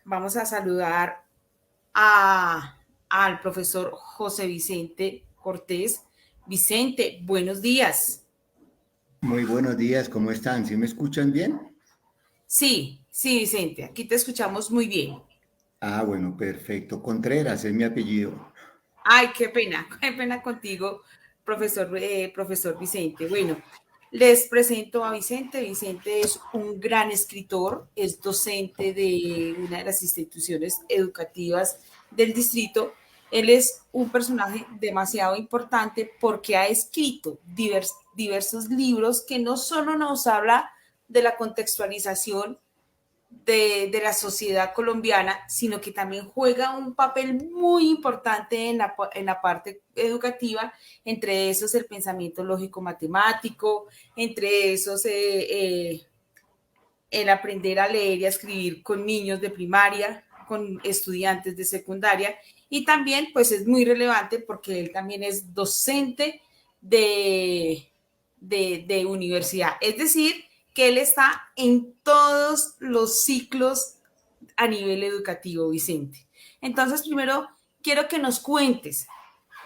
Vamos a saludar al profesor José Vicente Cortés. Vicente, buenos días. Muy buenos días, ¿cómo están? ¿Sí me escuchan bien? Sí, sí, Vicente, aquí te escuchamos muy bien. Ah, bueno, perfecto. Contreras es mi apellido. Ay, qué pena contigo, profesor Vicente. Bueno, les presento a Vicente. Vicente es un gran escritor, es docente de una de las instituciones educativas del distrito. Él es un personaje demasiado importante porque ha escrito diversos libros que no solo nos habla de la contextualización de la sociedad colombiana, sino que también juega un papel muy importante en la parte educativa, entre esos el pensamiento lógico-matemático, entre esos el aprender a leer y a escribir con niños de primaria, con estudiantes de secundaria, y también pues es muy relevante porque él también es docente de universidad, es decir, que él está en todos los ciclos a nivel educativo, Vicente. Entonces, primero quiero que nos cuentes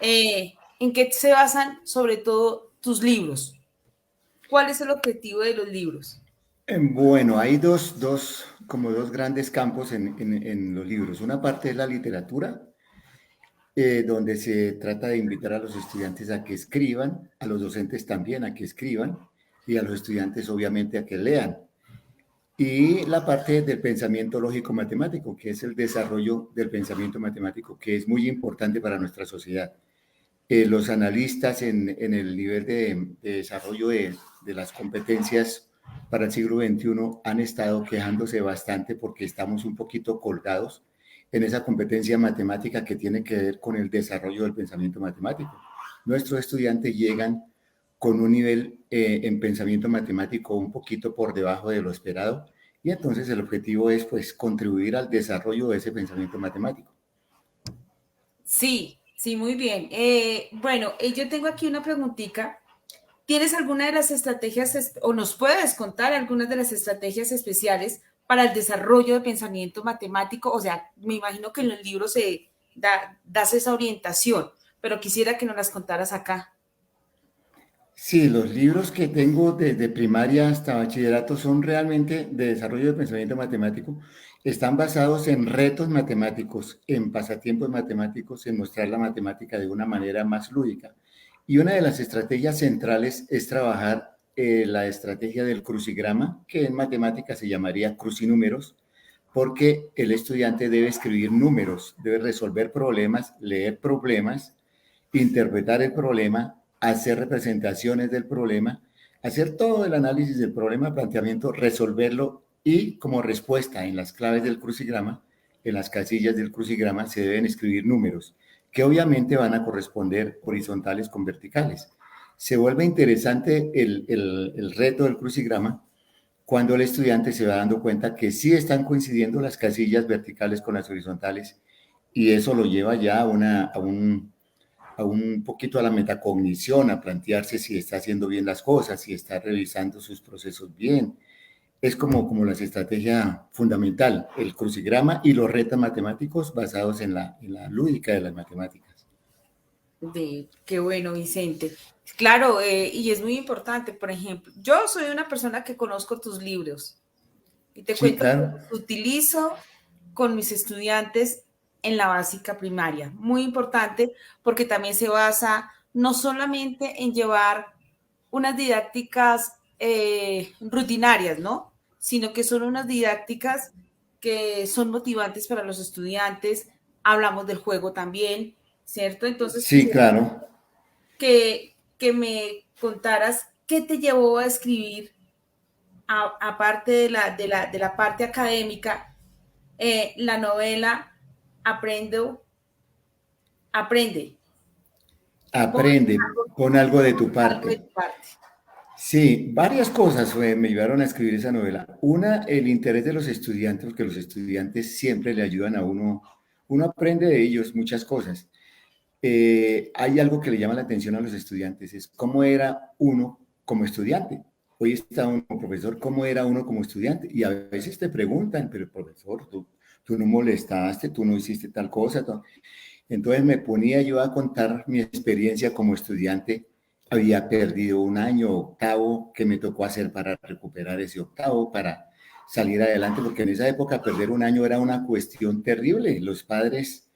en qué se basan sobre todo tus libros. ¿Cuál es el objetivo de los libros? Bueno, hay como dos grandes campos en los libros. Una parte es la literatura, donde se trata de invitar a los estudiantes a que escriban, a los docentes también a que escriban, y a los estudiantes obviamente a que lean. Y la parte del pensamiento lógico-matemático, que es el desarrollo del pensamiento matemático, que es muy importante para nuestra sociedad. Los analistas en el nivel de desarrollo de las competencias para el siglo XXI han estado quejándose bastante porque estamos un poquito colgados en esa competencia matemática que tiene que ver con el desarrollo del pensamiento matemático. Nuestros estudiantes llegan con un nivel en pensamiento matemático un poquito por debajo de lo esperado y entonces el objetivo es pues contribuir al desarrollo de ese pensamiento matemático. Sí, sí, muy bien. Bueno, yo tengo aquí una preguntita. ¿Tienes alguna de las estrategias o nos puedes contar algunas de las estrategias especiales para el desarrollo de pensamiento matemático? O sea, me imagino que en los libros das esa orientación, pero quisiera que nos las contaras acá. Sí, los libros que tengo desde primaria hasta bachillerato son realmente de desarrollo de pensamiento matemático. Están basados en retos matemáticos, en pasatiempos matemáticos, en mostrar la matemática de una manera más lúdica. Y una de las estrategias centrales es trabajar la estrategia del crucigrama, que en matemática se llamaría crucinúmeros, porque el estudiante debe escribir números, debe resolver problemas, leer problemas, interpretar el problema, hacer representaciones del problema, hacer todo el análisis del problema, planteamiento, resolverlo y como respuesta en las claves del crucigrama, en las casillas del crucigrama se deben escribir números que obviamente van a corresponder horizontales con verticales. Se vuelve interesante el reto del crucigrama cuando el estudiante se va dando cuenta que sí están coincidiendo las casillas verticales con las horizontales y eso lo lleva ya a un poquito a la metacognición, a plantearse si está haciendo bien las cosas, si está revisando sus procesos bien. Es como la estrategia fundamental, el crucigrama y los retos matemáticos basados en la lúdica de las matemáticas. Qué bueno, Vicente. Claro, y es muy importante, por ejemplo, yo soy una persona que conozco tus libros. Y te Sí, cuento que claro. los utilizo con mis estudiantes en la básica primaria. Muy importante porque también se basa no solamente en llevar unas didácticas rutinarias, ¿no? Sino que son unas didácticas que son motivantes para los estudiantes. Hablamos del juego también, ¿cierto? Entonces Sí, quisiera claro. que me contaras qué te llevó a escribir aparte de la parte académica, la novela Aprendo, Aprende, pon Aprende, pon algo de tu algo parte. de tu parte. Sí, varias cosas me llevaron a escribir esa novela. Una, el interés de los estudiantes, porque los estudiantes siempre le ayudan a uno, uno aprende de ellos muchas cosas. Hay algo que le llama la atención a los estudiantes, es cómo era uno como estudiante. Hoy está uno como profesor, ¿cómo era uno como estudiante? Y a veces te preguntan, pero profesor, tú no molestaste, tú no hiciste tal cosa. Entonces me ponía yo a contar mi experiencia como estudiante. Había perdido un año octavo que me tocó hacer para recuperar ese octavo, para salir adelante, porque en esa época perder un año era una cuestión terrible. Los padres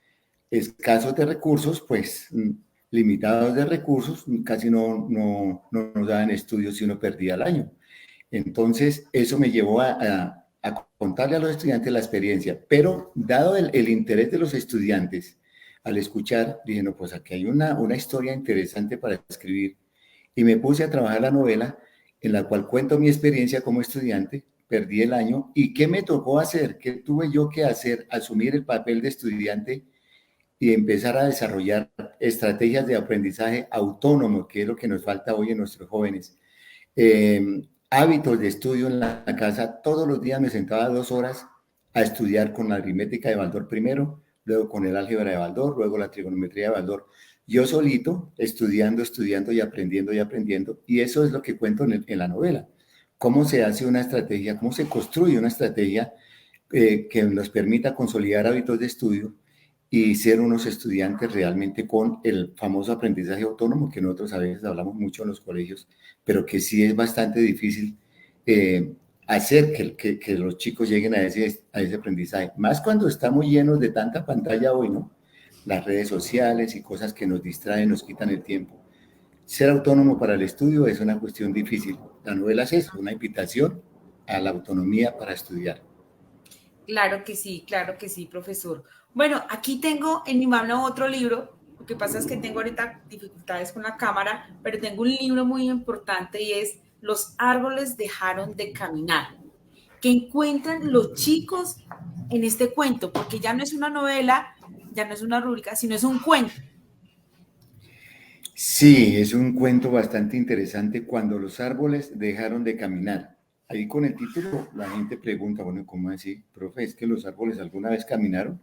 escasos de recursos, pues limitados de recursos, casi no nos daban estudios si uno perdía el año. Entonces, eso me llevó a contarle a los estudiantes la experiencia, pero dado el interés de los estudiantes, al escuchar, dije, no, pues aquí hay una historia interesante para escribir, y me puse a trabajar la novela en la cual cuento mi experiencia como estudiante, perdí el año, y qué me tocó hacer, qué tuve yo que hacer, asumir el papel de estudiante y empezar a desarrollar estrategias de aprendizaje autónomo, que es lo que nos falta hoy en nuestros jóvenes. Hábitos de estudio en la casa. Todos los días me sentaba 2 horas a estudiar con la aritmética de Baldor primero, luego con el álgebra de Baldor, luego la trigonometría de Baldor. Yo solito, estudiando y aprendiendo y aprendiendo. Y eso es lo que cuento en la novela. Cómo se hace una estrategia, cómo se construye una estrategia que nos permita consolidar hábitos de estudio y ser unos estudiantes realmente con el famoso aprendizaje autónomo que nosotros a veces hablamos mucho en los colegios, pero que sí es bastante difícil hacer que los chicos lleguen a ese aprendizaje, más cuando estamos llenos de tanta pantalla hoy, ¿no? Las redes sociales y cosas que nos distraen, nos quitan el tiempo. Ser autónomo para el estudio es una cuestión difícil. La novela es eso, una invitación a la autonomía para estudiar. Claro que sí, profesor. Bueno, aquí tengo en mi mano otro libro. Lo que pasa es que tengo ahorita dificultades con la cámara, pero tengo un libro muy importante y es Los árboles dejaron de caminar. ¿Qué encuentran los chicos en este cuento? Porque ya no es una novela, ya no es una rúbrica, sino es un cuento. Sí, es un cuento bastante interesante cuando los árboles dejaron de caminar. Ahí con el título la gente pregunta, bueno, ¿cómo así, profe? ¿Es que los árboles alguna vez caminaron?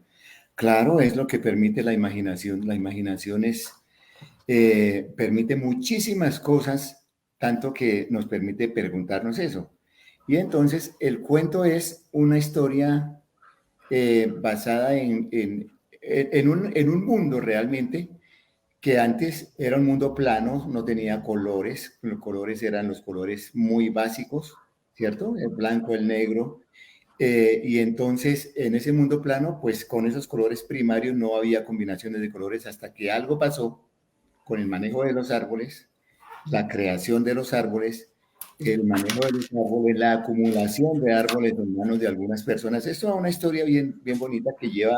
Claro, es lo que permite la imaginación. La imaginación permite muchísimas cosas, tanto que nos permite preguntarnos eso. Y entonces el cuento es una historia basada en un mundo realmente que antes era un mundo plano, no tenía colores, los colores eran los colores muy básicos, ¿cierto? El blanco, el negro, y entonces en ese mundo plano, pues con esos colores primarios no había combinaciones de colores hasta que algo pasó con el manejo de los árboles, la creación de los árboles, el manejo de los árboles, la acumulación de árboles en manos de algunas personas. Esto es una historia bien, bien bonita que lleva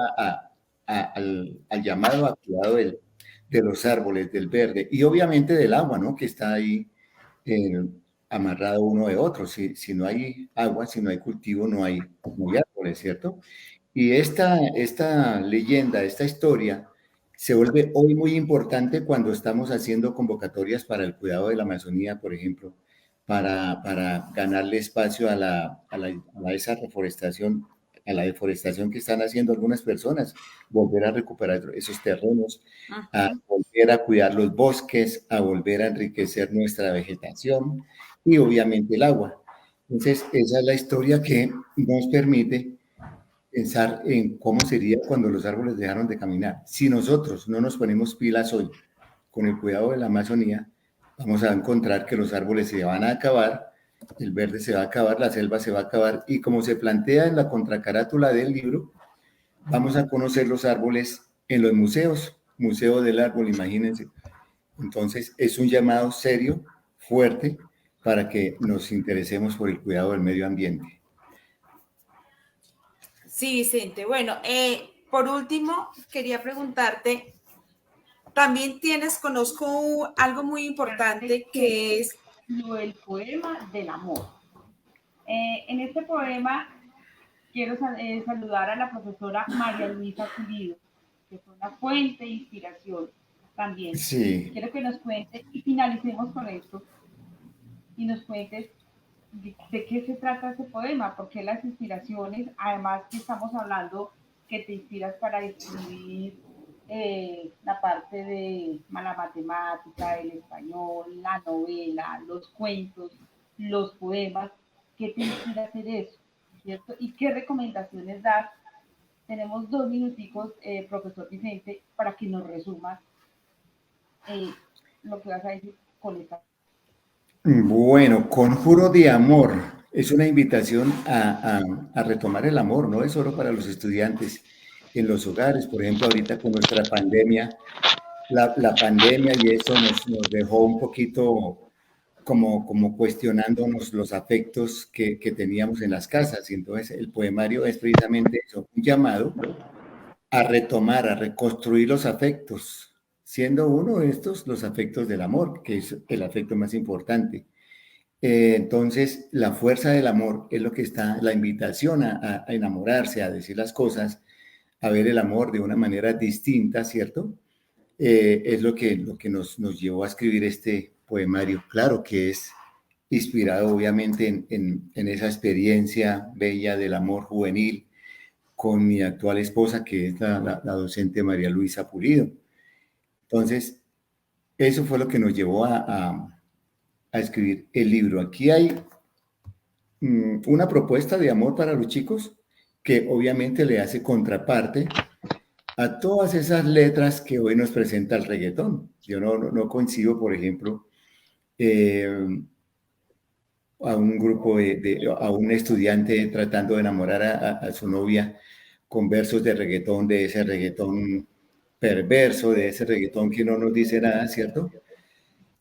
al llamado a cuidado de los árboles, del verde y obviamente del agua, ¿no? Que está ahí eh, amarrado uno de otro. Si no hay agua, si no hay cultivo, no hay árboles, ¿cierto? Y esta leyenda, esta historia, se vuelve hoy muy importante cuando estamos haciendo convocatorias para el cuidado de la Amazonía, por ejemplo, para ganarle espacio a esa reforestación, a la deforestación que están haciendo algunas personas, volver a recuperar esos terrenos, a Ajá. volver a cuidar los bosques, a volver a enriquecer nuestra vegetación y obviamente el agua. Entonces, esa es la historia que nos permite pensar en cómo sería cuando los árboles dejaron de caminar. Si nosotros no nos ponemos pilas hoy con el cuidado de la Amazonía, vamos a encontrar que los árboles se van a acabar, el verde se va a acabar, la selva se va a acabar, y como se plantea en la contracarátula del libro, vamos a conocer los árboles en los museos, Museo del Árbol, imagínense. Entonces, es un llamado serio, fuerte, para que nos interesemos por el cuidado del medio ambiente. Sí, Vicente. Bueno, por último, quería preguntarte, también conozco algo muy importante que es lo del poema del amor. En este poema quiero saludar a la profesora María Luisa Pulido, que fue una fuente de inspiración también. Sí. Quiero que nos cuente y finalicemos con esto y nos cuentes de qué se trata ese poema, porque las inspiraciones, además que estamos hablando que te inspiras para escribir la parte de la matemática, el español, la novela, los cuentos, los poemas, ¿qué te inspira a hacer eso? ¿Cierto? ¿Y qué recomendaciones das Tenemos 2 minuticos, profesor Vicente, para que nos resuma lo que vas a decir con esta. Bueno, Conjuro de Amor es una invitación a retomar el amor, no es solo para los estudiantes en los hogares. Por ejemplo, ahorita con nuestra pandemia, la pandemia y eso nos dejó un poquito como cuestionándonos los afectos que teníamos en las casas. Y entonces el poemario es precisamente eso, un llamado a retomar, a reconstruir los afectos, siendo uno de estos los afectos del amor, que es el afecto más importante. Entonces, la fuerza del amor es lo que está, la invitación a enamorarse, a decir las cosas, a ver el amor de una manera distinta, ¿cierto? Es lo que nos llevó a escribir este poemario. Claro que es inspirado obviamente en esa experiencia bella del amor juvenil con mi actual esposa, que es la docente María Luisa Pulido. Entonces, eso fue lo que nos llevó a escribir el libro. Aquí hay una propuesta de amor para los chicos que obviamente le hace contraparte a todas esas letras que hoy nos presenta el reggaetón. Yo no concibo, por ejemplo, a un grupo a un estudiante tratando de enamorar a su novia con versos de reggaetón, de ese reggaetón perverso, de ese reggaetón que no nos dice nada, ¿cierto?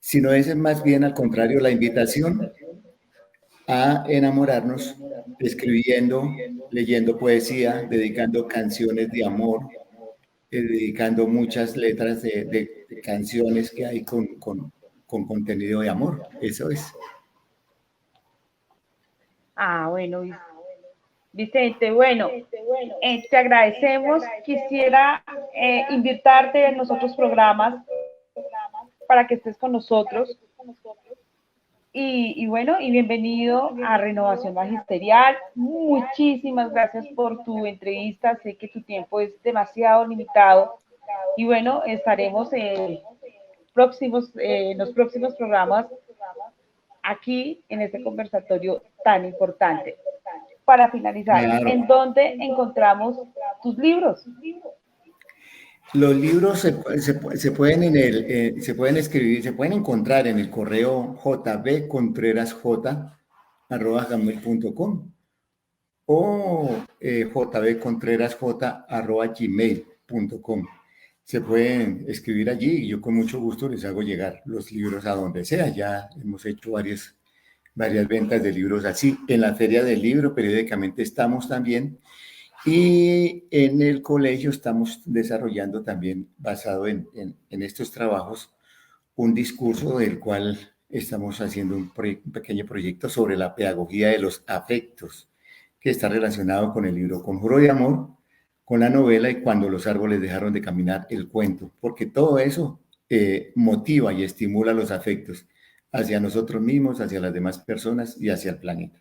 Sino es más bien al contrario la invitación a enamorarnos escribiendo, leyendo poesía, dedicando canciones de amor, dedicando muchas letras de canciones que hay con contenido de amor. Eso es. Bueno, Vicente, bueno, te agradecemos. Quisiera invitarte en los otros programas para que estés con nosotros. Y bueno, y bienvenido a Renovación Magisterial. Muchísimas gracias por tu entrevista. Sé que tu tiempo es demasiado limitado. Y bueno, estaremos en los próximos programas aquí en este conversatorio tan importante. Para finalizar, Claro. ¿en dónde encontramos tus libros? Los libros se pueden escribir, se pueden encontrar en el correo jbcontrerasj@gmail.com o jbcontrerasj@gmail.com. Se pueden escribir allí y yo con mucho gusto les hago llegar los libros a donde sea. Ya hemos hecho varias ventas de libros así. En la Feria del Libro periódicamente estamos también. Y en el colegio estamos desarrollando también, basado en estos trabajos, un discurso del cual estamos haciendo un pequeño proyecto sobre la pedagogía de los afectos, que está relacionado con el libro Conjuro de Amor, con la novela y Cuando los árboles dejaron de caminar, el cuento, porque todo eso motiva y estimula los afectos hacia nosotros mismos, hacia las demás personas y hacia el planeta.